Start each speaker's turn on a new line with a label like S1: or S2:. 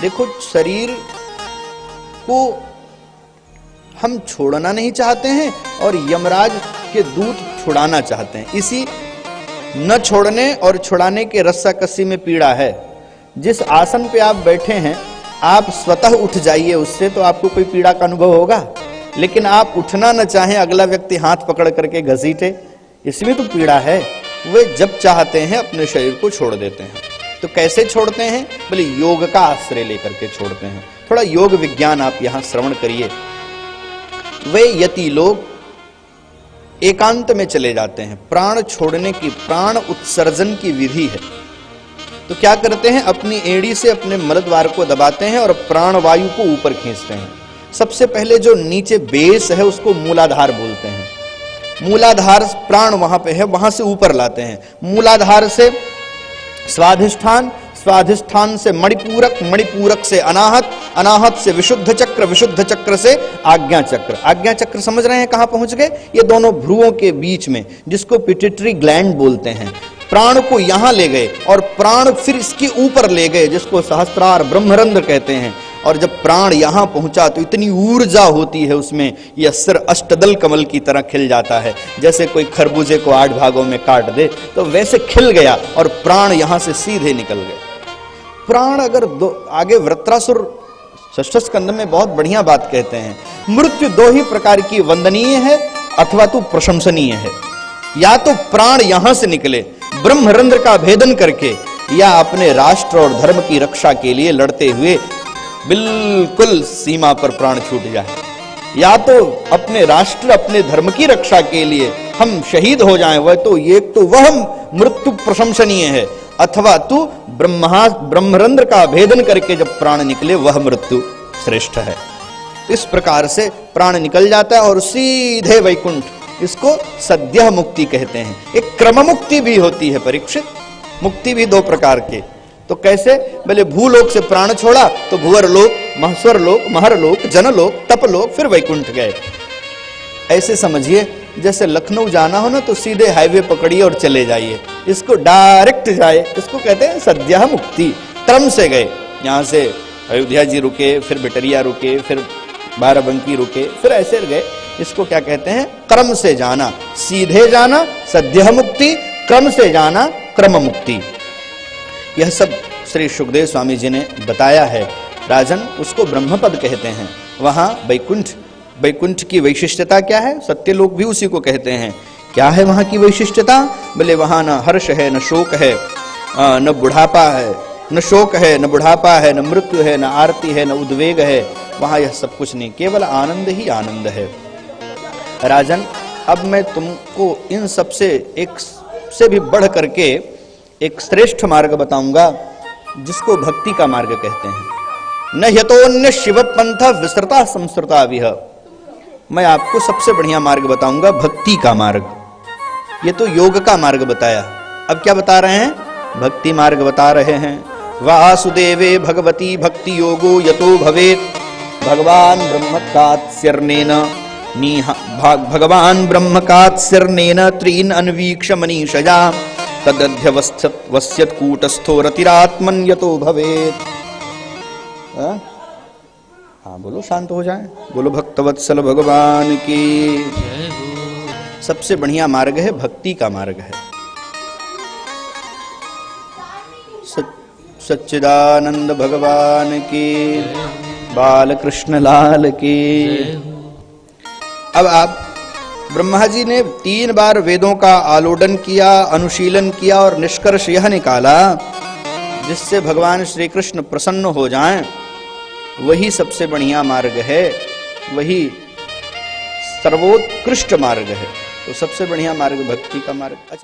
S1: देखो, शरीर को हम छोड़ना नहीं चाहते हैं और यमराज के दूत छुड़ाना चाहते हैं। इसी न छोड़ने और छुड़ाने के रस्साकसी में पीड़ा है। जिस आसन पे आप बैठे हैं, आप स्वतः उठ जाइए उससे, तो आपको कोई पीड़ा का अनुभव होगा। लेकिन आप उठना न चाहें, अगला व्यक्ति हाथ पकड़ करके घसीटे, इसमें तो पीड़ा है। वे जब चाहते हैं अपने शरीर को छोड़ देते हैं। तो कैसे छोड़ते हैं? बोले योग का आश्रय लेकर के छोड़ते हैं। थोड़ा योग विज्ञान आप यहां श्रवण करिए। वे यति लोग एकांत में चले जाते हैं। प्राण छोड़ने की, प्राण उत्सर्जन की विधि है। तो क्या करते हैं? अपनी एड़ी से अपने मलद्वार को दबाते हैं और प्राण वायु को ऊपर खींचते हैं। सबसे पहले जो नीचे बेस है उसको मूलाधार बोलते हैं। मूलाधार प्राण वहां पे है, वहां से ऊपर लाते हैं। मूलाधार से स्वाधिष्ठान, स्वाधिष्ठान से मणिपूरक, मणिपूरक से अनाहत, अनाहत से विशुद्ध चक्र, विशुद्ध चक्र से आज्ञा चक्र। आज्ञा चक्र समझ रहे हैं कहां पहुंच गए? ये दोनों भ्रुवों के बीच में, जिसको पिट्यूटरी ग्लैंड बोलते हैं। प्राण को यहां ले गए और प्राण फिर इसके ऊपर ले गए, जिसको सहस्त्रार ब्रह्मरंध्र कहते हैं। और जब प्राण यहां पहुंचा तो इतनी ऊर्जा होती है उसमें, यह सिर अष्टदल कमल की तरह खिल जाता है। जैसे कोई खरबूजे को 8 भागों में काट दे तो वैसे खिल गया और प्राण यहां से सीधे निकल गए। प्राण अगर आगे वृत्रासुर षष्ठ स्कंद में बहुत बढ़िया बात कहते हैं, मृत्यु 2 ही प्रकार की, वंदनीय है अथवा तो प्रशंसनीय है। या तो प्राण यहां से निकले ब्रह्मरंध्र का भेदन करके, या अपने राष्ट्र और धर्म की रक्षा के लिए लड़ते हुए बिल्कुल सीमा पर प्राण छूट जाए। या तो अपने राष्ट्र, अपने धर्म की रक्षा के लिए हम शहीद हो जाएं, वह तो एक तो वह मृत्यु प्रशंसनीय है, अथवा तो ब्रह्मरंध्र का भेदन करके जब प्राण निकले वह मृत्यु श्रेष्ठ है। इस प्रकार से प्राण निकल जाता है और सीधे वैकुंठ, इसको सद्यः मुक्ति कहते हैं। एक क्रम मुक्ति भी होती है परीक्षित, मुक्ति भी 2 प्रकार के। तो कैसे? बोले भूलोक से प्राण छोड़ा तो भुवर लोक, महस्वर लोक, महर लोक, जनलोक, तपलोक, फिर वैकुंठ गए। ऐसे समझिए जैसे लखनऊ जाना हो ना तो सीधे हाईवे पकड़िए और चले जाइए, इसको डायरेक्ट जाए, इसको कहते हैं सद्यः मुक्ति। क्रम से गए, यहां से अयोध्या जी रुके, फिर बिटरिया रुके, फिर बाराबंकी रुके, फिर ऐसे गए। इसको क्या कहते हैं? क्रम से जाना, सीधे जाना सद्यः मुक्ति, क्रम से जाना क्रम मुक्ति। यह सब श्री सुखदेव स्वामी जी ने बताया है। राजन, उसको ब्रह्मपद कहते हैं। वहां वैकुंठ, वैकुंठ की वैशिष्ट्यता क्या है? सत्यलोक भी उसी को कहते हैं। क्या है वहां की वैशिष्ट्यता? बोले वहां न हर्ष है, न शोक है, न बुढ़ापा है, न शोक है, न बुढ़ापा है, न मृत्यु है, न आरती है, न उद्वेग है। वहां यह सब कुछ नहीं, केवल आनंद ही आनंद है। राजन, अब मैं तुमको इन सब से एक से भी बढ़ करके एक श्रेष्ठ मार्ग बताऊंगा, जिसको भक्ति का मार्ग कहते हैं। न यतोन्य शिव पंथ विस्तृता संस्कृता विह। मैं आपको सबसे बढ़िया मार्ग बताऊंगा, भक्ति का मार्ग। ये तो योग का मार्ग बताया, अब क्या बता रहे हैं? भक्ति मार्ग बता रहे हैं। वासुदेवे भगवती भक्ति योगो यतो भवेत् भगवान ब्रह्मकात्स्यर्नेन भगवान ब्रह्मकात्स्यर्नेन त्रीन अन्वीक्ष मनीषया तदध्यवस्थित कूटस्थो रतिरात्मन यतो भवेत्। हाँ बोलो, शांत हो जाए, बोलो भक्तवत्सल भगवान की। सबसे बढ़िया मार्ग है भक्ति का मार्ग है। सच्चिदानंद भगवान की, बाल कृष्ण लाल की। अब आप, ब्रह्मा जी ने 3 बार वेदों का आलोडन किया, अनुशीलन किया और निष्कर्ष यह निकाला, जिससे भगवान श्री कृष्ण प्रसन्न हो जाएं, वही सबसे बढ़िया मार्ग है, वही सर्वोत्कृष्ट मार्ग है। तो सबसे बढ़िया मार्ग भक्ति का मार्ग। अच्छा।